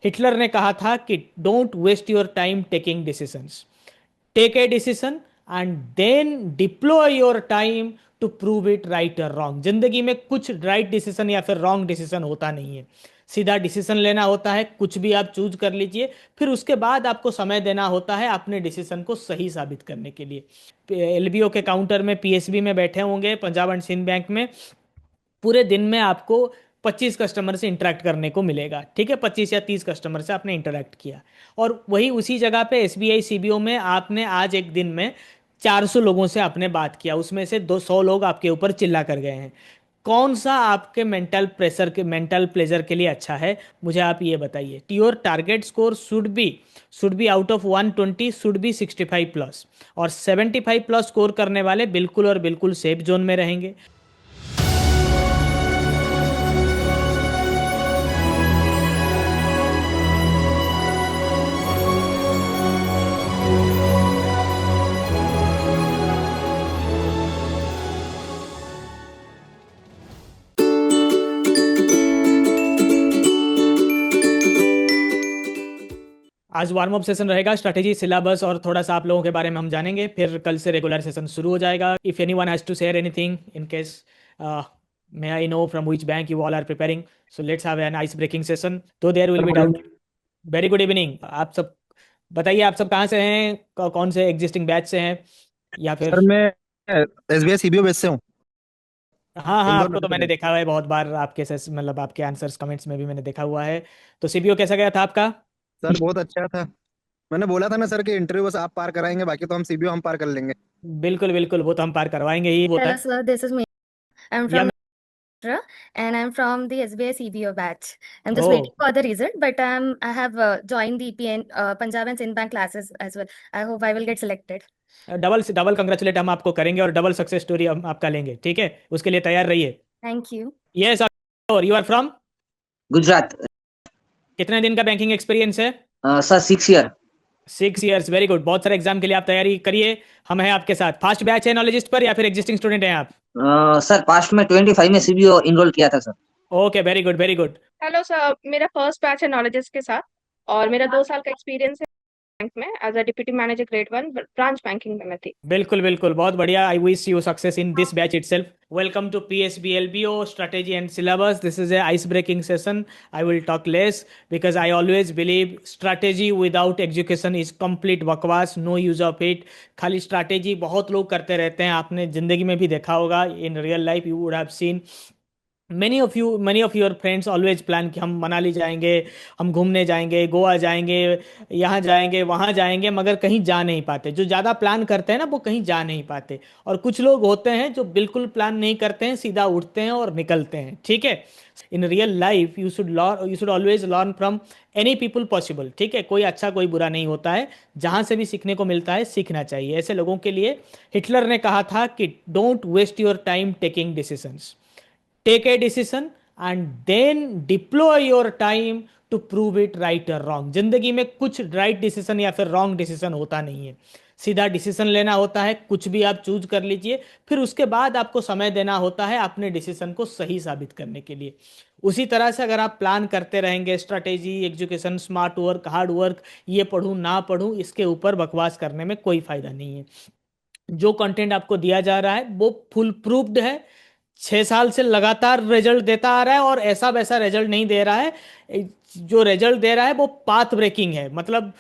Hitler ने कहा था कि don't waste your time taking decisions, take a decision and then deploy your time to prove it right और wrong. जिंदगी में कुछ राइट डिसीजन या फिर रॉन्ग डिसीजन होता नहीं है, सीधा डिसीजन लेना होता है। कुछ भी आप चूज कर लीजिए, फिर उसके बाद आपको समय देना होता है अपने डिसीजन को सही साबित करने के लिए। एलबीओ के काउंटर में, पीएसबी में बैठे होंगे, पंजाब एंड सिंध बैंक में, पूरे दिन में आपको 25 कस्टमर से इंटरेक्ट करने को मिलेगा। ठीक है, 25 या 30 कस्टमर से आपने इंटरेक्ट किया, और वही उसी जगह पे एसबीआई सीबीओ में आपने आज एक दिन में 400 लोगों से आपने बात किया, उसमें से 200 लोग आपके ऊपर चिल्ला कर गए हैं। कौन सा आपके मेंटल प्लेजर के लिए अच्छा है, मुझे आप ये बताइए। Your target score should be out of 120 should be 65 plus, और 75 प्लस स्कोर करने वाले बिल्कुल और बिल्कुल सेफ जोन में रहेंगे। आज वार्म अप सेशन रहेगा, स्ट्रैटेजी, सिलेबस और थोड़ा सा आप लोगों के बारे में हम जानेंगे। फिर कल से रेगुलर सेशन शुरू हो जाएगा। If anyone has to share anything in case, may I know from which bank you all are preparing, so let's have an ice breaking session, तो there will sir be good doubt. Evening. Very good evening. आप सब बताइए, आप सब कहाँ से हैं, कौन से एग्जिस्टिंग बैच से हैं, या सर फिर। मैं एसबीआई सीबीओ बेस से हूँ। हाँ हाँ, इंदौर आपको मध्य तो मैंने प्रदेश। देखा हुआ है बहुत बार, आपके मतलब आपके आंसर्स कमेंट्स में भी मैंने देखा हुआ है। तो सीबीओ कैसा गया था आपका? सर बहुत अच्छा था। मैंने बोला था ना सर कि इंटरव्यू बस आप पार कराएंगे, बाकी तो हम सीबीओ हम पार कर लेंगे। बिल्कुल बिल्कुल, वो तो हम पार करवाएंगे ही, वो Hello, तक। sir. This is me. I'm या from Maharashtra and I'm from the SBI CBO batch. I'm oh, just waiting for the result, but I have joined the Punjab and Sindh Bank classes as well. I hope I will get selected. Double से double congratulate हम आपको करेंगे, और double success story हम आपका लेंगे, ठीक है? उसके लिए तैयार रहिए। Thank you. यस, और यू आर फ्रॉम? गुजरात। कितने दिन का बैंकिंग एक्सपीरियंस है? Sir 6 year. 6 years, very good. बहुत सारे एग्जाम के लिए आप तैयारी करिए, हम हैं आपके साथ। फास्ट बैच है नॉलेजिस्ट पर, या फिर एग्जिस्टिंग स्टूडेंट हैं आप? सर पास्ट में 25 में सीबीओ इनरोल किया था sir. Okay, very good very good. Hello sir, मेरा फर्स्ट बैच है नॉलेजेस के साथ और मेरा 2 साल का एक्सपीरियंस है बैंक में as a deputy manager grade 1 branch banking में मैं थी। बिल्कुल बिल्कुल, बहुत बढ़िया। I wish you success in this batch itself. Welcome to PSB LBO strategy and syllabus. This is a ice breaking session. I will talk less because I always believe strategy without education is complete बकवास, no use of it. खाली strategy बहुत लोग करते रहते हैं, आपने जिंदगी में भी देखा होगा। In real life you would have seen many of your friends always plan कि हम मनाली जाएंगे, हम घूमने जाएंगे, गोवा जाएंगे, यहाँ जाएंगे, वहाँ जाएंगे, मगर कहीं जा नहीं पाते। जो ज़्यादा प्लान करते हैं ना, वो कहीं जा नहीं पाते। और कुछ लोग होते हैं जो बिल्कुल प्लान नहीं करते हैं, सीधा उठते हैं और निकलते हैं, ठीक है? In real life you should always learn from any people possible, ठीक है? कोई अच्छा कोई बुरा नहीं होता है, जहाँ से भी सीखने को मिलता है सीखना चाहिए। ऐसे लोगों के लिए हिटलर ने कहा था कि don't waste your time taking decisions, take a decision and then deploy your time to prove it right और रॉन्ग। जिंदगी में कुछ राइट डिसीजन या फिर रॉन्ग डिसीजन होता नहीं है, सीधा डिसीजन लेना होता है। कुछ भी आप चूज कर लीजिए, फिर उसके बाद आपको समय देना होता है अपने डिसीजन को सही साबित करने के लिए। उसी तरह से अगर आप प्लान करते रहेंगे, strategy, education, smart work, hard work, ये पढ़ूं ना पढ़ूं, इसके ऊपर बकवास करने में कोई फायदा नहीं है। जो कंटेंट आपको दिया जा रहा है वो फुल प्रूफ्ड है, 6 साल से लगातार रिजल्ट देता आ रहा है, और ऐसा वैसा रिजल्ट नहीं दे रहा है। जो रिजल्ट दे रहा है वो पाथ ब्रेकिंग है। मतलब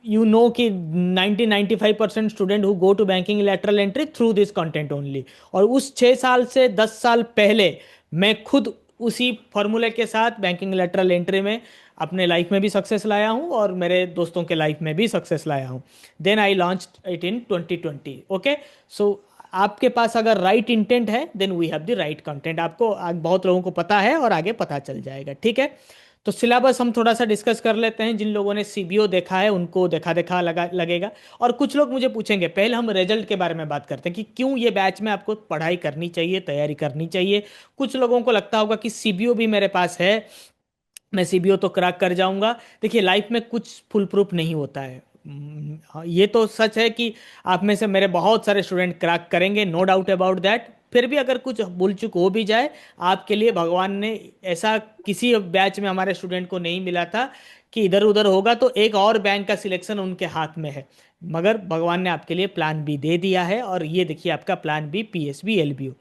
यू नो कि 90-95% student who go to banking lateral entry through this content only. और उस 6 साल से 10 साल पहले मैं खुद उसी फॉर्मूले के साथ बैंकिंग लेटरल एंट्री में अपने लाइफ में भी सक्सेस लाया हूँ, और मेरे दोस्तों के लाइफ में भी सक्सेस लाया हूँ। Then I launch it in 2020। Okay, so आपके पास अगर राइट इंटेंट है, then we have the right content. आपको बहुत लोगों को पता है और आगे पता चल जाएगा, ठीक है? तो सिलेबस हम थोड़ा सा डिस्कस कर लेते हैं। जिन लोगों ने सीबीओ देखा है उनको देखा देखा लगेगा, और कुछ लोग मुझे पूछेंगे। पहले हम रिजल्ट के बारे में बात करते हैं कि क्यों ये बैच में आपको पढ़ाई करनी चाहिए, तैयारी करनी चाहिए। कुछ लोगों को लगता होगा कि सीबीओ भी मेरे पास है, मैं सीबीओ तो क्रैक कर जाऊंगा। देखिए, लाइफ में कुछ फुल प्रूफ नहीं होता है। हाँ, ये तो सच है कि आप में से मेरे बहुत सारे स्टूडेंट क्रैक करेंगे, नो डाउट अबाउट दैट। फिर भी अगर कुछ भूल चूक हो भी जाए, आपके लिए भगवान ने ऐसा किसी बैच में हमारे स्टूडेंट को नहीं मिला था कि इधर उधर होगा तो एक और बैंक का सिलेक्शन उनके हाथ में है, मगर भगवान ने आपके लिए प्लान बी दे दिया है। और ये देखिए आपका plan B PSB LBO.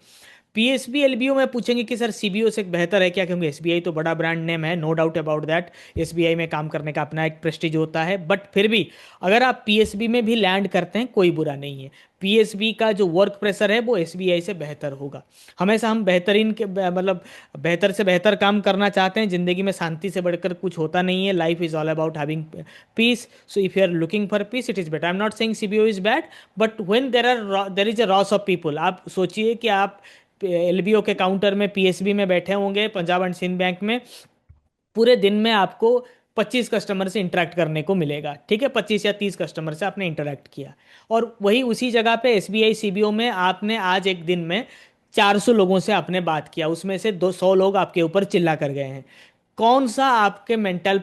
PSB LBO में पूछेंगे कि सर सीबीओ से बेहतर है क्या, क्योंकि एसबीआई तो बड़ा ब्रांड नेम है, no doubt about that. SBI में काम करने का अपना एक प्रेस्टीज होता है, बट फिर भी अगर आप पीएसबी में भी लैंड करते हैं कोई बुरा नहीं है। पीएसबी का जो वर्क प्रेशर है वो एसबीआई से बेहतर होगा। हमेशा हम बेहतरीन के मतलब बेहतर से बेहतर काम करना चाहते हैं। ज़िंदगी में शांति से बढ़कर कुछ होता नहीं है। Life is all about having peace. So if you are looking for peace it is better. I am not saying CBO is bad, but when there is a rush of people. आप सोचिए कि आप LBO के counter में PSB में बैठे होंगे Punjab and Sindh bank में, पूरे दिन में आपको 25 कस्टमर से इंटरेक्ट करने को मिलेगा, ठीक है, 25 या 30 कस्टमर से आपने इंटरेक्ट किया। और वही उसी जगह पे एसबीआई सीबीओ में आपने आज एक दिन में 400 लोगों से आपने बात किया, उसमें से 200 लोग आपके ऊपर चिल्ला कर गए हैं। कौन सा आपके मेंटल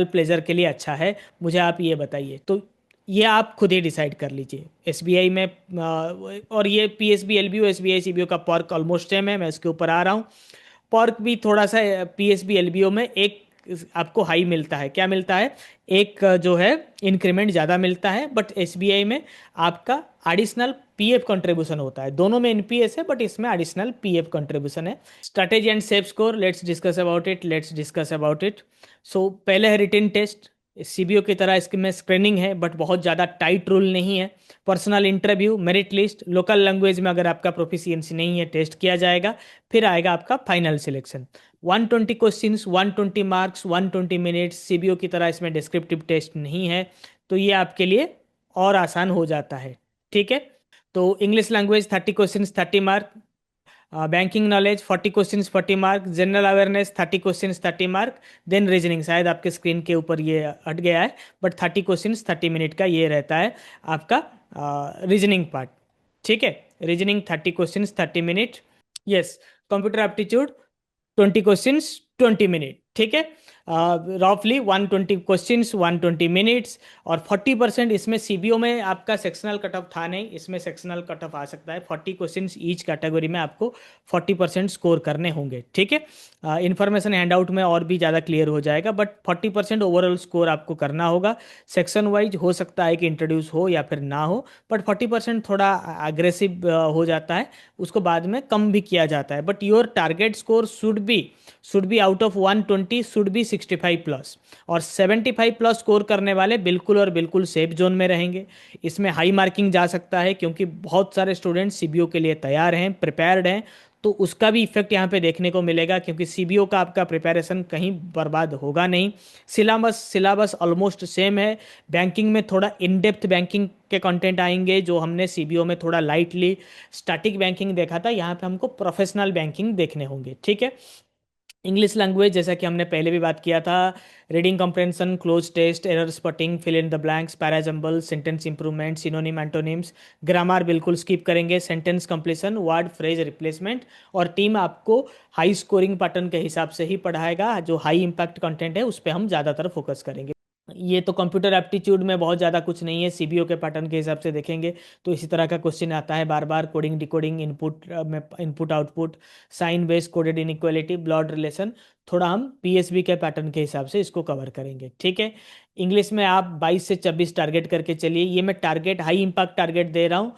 प्लेजर के लिए अच्छा है, मुझे आप ये बताइए। तो ये आप खुद ही डिसाइड कर लीजिए। एसबीआई में और ये पीएसबी एलबीओ एसबीआई सीबीओ का पर्क ऑलमोस्ट सेम है, मैं इसके ऊपर आ रहा हूँ। पर्क भी थोड़ा सा पीएसबी एलबीओ में एक आपको हाई मिलता है, क्या मिलता है, एक जो है इंक्रीमेंट ज़्यादा मिलता है, बट एसबीआई में आपका एडिशनल पीएफ कंट्रीब्यूशन होता है। दोनों में एनपीएस है बट इसमें एडिशनल पीएफ कंट्रीब्यूशन है। Strategy and safe score, let's discuss about it. So पहले है रिटन टेस्ट। सीबीओ की तरह इसमें स्क्रीनिंग है बट बहुत ज़्यादा टाइट रूल नहीं है। Personal interview, merit list, local language में अगर आपका प्रोफिशिएंसी नहीं है टेस्ट किया जाएगा, फिर आएगा आपका final selection. 120 questions, 120 marks, 120 minutes. CBO की तरह इसमें डिस्क्रिप्टिव टेस्ट नहीं है, तो ये आपके लिए और आसान हो जाता है, ठीक है। तो English language 30 questions 30 mark, banking knowledge 40 questions 40 mark, general awareness 30 questions 30 mark, then reasoning, शायद आपके स्क्रीन के ऊपर ये हट गया है, बट 30 क्वेश्चंस 30 मिनट का ये रहता है आपका रीजनिंग पार्ट, ठीक है। Reasoning 30 questions 30 minute, yes. Computer aptitude 20 questions 20 minute, ठीक है। रफली 120 क्वेश्चंस 120 मिनट्स। और 40% इसमें सीबीओ में आपका सेक्शनल कट ऑफ था नहीं, इसमें सेक्शनल कट ऑफ आ सकता है। 40 क्वेश्चंस ईच कैटेगरी में आपको 40% स्कोर करने होंगे, ठीक है। इन्फॉर्मेशन हैंडआउट में और भी ज़्यादा क्लियर हो जाएगा, बट 40% ओवरऑल स्कोर आपको करना होगा। सेक्शन वाइज हो सकता है कि इंट्रोड्यूस हो या फिर ना हो, बट 40% थोड़ा अग्रेसिव हो जाता है, उसको बाद में कम भी किया जाता है। But your target score should be out of 120 should be 65 plus. और 75 प्लस स्कोर करने वाले बिल्कुल और बिल्कुल सेफ जोन में रहेंगे। इसमें हाई मार्किंग जा सकता है क्योंकि बहुत सारे स्टूडेंट सीबीओ के लिए तैयार हैं, प्रिपेयर्ड हैं, तो उसका भी इफेक्ट यहाँ पे देखने को मिलेगा, क्योंकि सीबीओ का आपका प्रिपरेशन कहीं बर्बाद होगा नहीं। सिलेबस ऑलमोस्ट सेम है। बैंकिंग में थोड़ा इन डेप्थ बैंकिंग के कंटेंट आएंगे जो हमने सीबीओ में थोड़ा लाइटली स्टैटिक बैंकिंग देखा था, यहाँ पे हमको प्रोफेशनल बैंकिंग देखने होंगे, ठीक है। इंग्लिश लैंग्वेज जैसा कि हमने पहले भी बात किया था, reading comprehension, cloze test, error spotting, fill in the blanks, parajumble, sentence improvement, synonym antonyms, grammar बिल्कुल स्किप करेंगे, sentence completion, word phrase replacement. और टीम आपको हाई स्कोरिंग पैटर्न के हिसाब से ही पढ़ाएगा। जो हाई इंपैक्ट कंटेंट है उस पर हम ज़्यादातर फोकस करेंगे। ये तो कंप्यूटर एप्टीट्यूड में बहुत ज़्यादा कुछ नहीं है, सीबीओ के पैटर्न के हिसाब से देखेंगे तो इसी तरह का क्वेश्चन आता है बार बार। Coding decoding, input output, sign based coded inequality, blood relation, थोड़ा हम पीएसबी के पैटर्न के हिसाब से इसको कवर करेंगे, ठीक है। इंग्लिश में आप 22 से 26 टारगेट करके चलिए। ये मैं टारगेट हाई इंपैक्ट टारगेट दे रहा हूँ,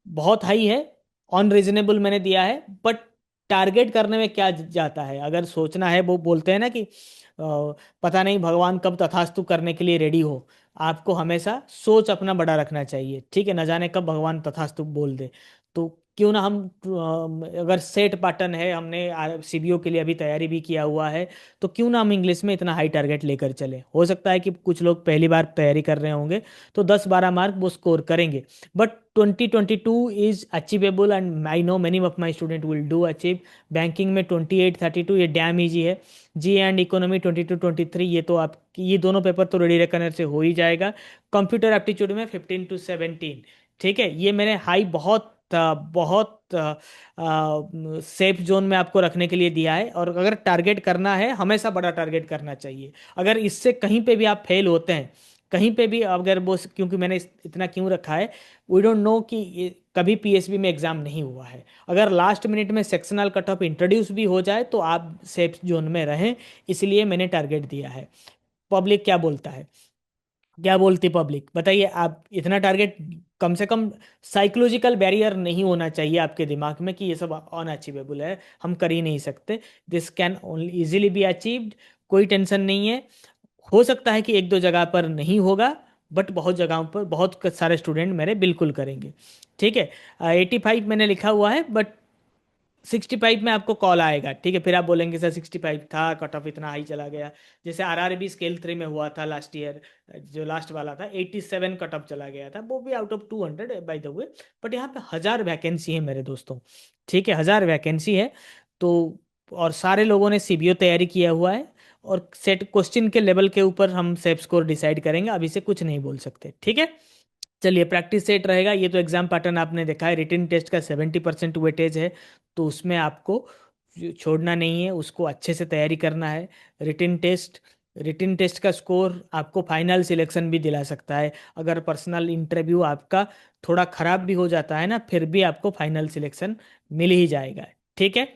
बहुत हाई है, अनरीजनेबल मैंने दिया है, बट टारगेट करने में क्या जाता है। अगर सोचना है, वो बोलते हैं ना कि पता नहीं भगवान कब तथास्तु करने के लिए रेडी हो। आपको हमेशा सोच अपना बड़ा रखना चाहिए, ठीक है, न जाने कब भगवान तथास्तु बोल दे। तो क्यों ना हम अगर सेट पैटर्न है, हमने सीबीओ के लिए अभी तैयारी भी किया हुआ है, तो क्यों ना हम इंग्लिश में इतना हाई टारगेट लेकर चले। हो सकता है कि कुछ लोग पहली बार तैयारी कर रहे होंगे तो 10-12 मार्क वो स्कोर करेंगे, but 2022 is achievable and I know many of my student will do achieve. Banking में 28-32 ये डैम ईजी है। जी एंड इकोनॉमी 22-23 ये तो आप ये दोनों पेपर तो रेडी रखने से हो ही जाएगा। कंप्यूटर एप्टीट्यूड में 15-17, ठीक है। ये मैंने हाई बहुत बहुत सेफ जोन में आपको रखने के लिए दिया है। और अगर टारगेट करना है, हमेशा बड़ा टारगेट करना चाहिए। अगर इससे कहीं पे भी आप फेल होते हैं, कहीं पे भी अगर वो, क्योंकि मैंने इतना क्यों रखा है, वी डोंट नो कि ये कभी पीएसबी में एग्ज़ाम नहीं हुआ है। अगर लास्ट मिनट में सेक्शनल कट ऑफ इंट्रोड्यूस भी हो जाए तो आप सेफ जोन में रहें, इसलिए मैंने टारगेट दिया है। पब्लिक क्या बोलता है, क्या बोलती पब्लिक, बताइए आप। इतना टारगेट, कम से कम साइकोलॉजिकल बैरियर नहीं होना चाहिए आपके दिमाग में कि ये सब अनअचीवेबल है, हम कर ही नहीं सकते। This can only easily be achieved, कोई टेंशन नहीं है। हो सकता है कि एक दो जगह पर नहीं होगा, बट बहुत जगहों पर बहुत सारे स्टूडेंट मेरे बिल्कुल करेंगे। ठीक है, 85 मैंने लिखा हुआ है, बट 65 में आपको कॉल आएगा। ठीक है, फिर आप बोलेंगे सर 65 था, कट ऑफ इतना हाई चला गया। जैसे आरआरबी स्केल 3 में हुआ था लास्ट ईयर, जो लास्ट वाला था 87 कट ऑफ चला गया था, वो भी out of 200 by the way. But यहाँ पे 1000 वैकेंसी है मेरे दोस्तों। ठीक है, 1000 वैकेंसी है तो, और सारे लोगों ने सीबीओ तैयारी किया हुआ है, और सेट क्वेश्चन के लेवल के ऊपर हम सेफ स्कोर डिसाइड करेंगे, अभी से कुछ नहीं बोल सकते। ठीक है, चलिए प्रैक्टिस सेट रहेगा। ये तो एग्जाम पैटर्न आपने देखा है, रिटन टेस्ट का 70% वेटेज है, तो उसमें आपको छोड़ना नहीं है, उसको अच्छे से तैयारी करना है। रिटन टेस्ट का स्कोर आपको फाइनल सिलेक्शन भी दिला सकता है। अगर पर्सनल इंटरव्यू आपका थोड़ा खराब भी हो जाता है ना, फिर भी आपको फाइनल सिलेक्शन मिल ही जाएगा। ठीक है,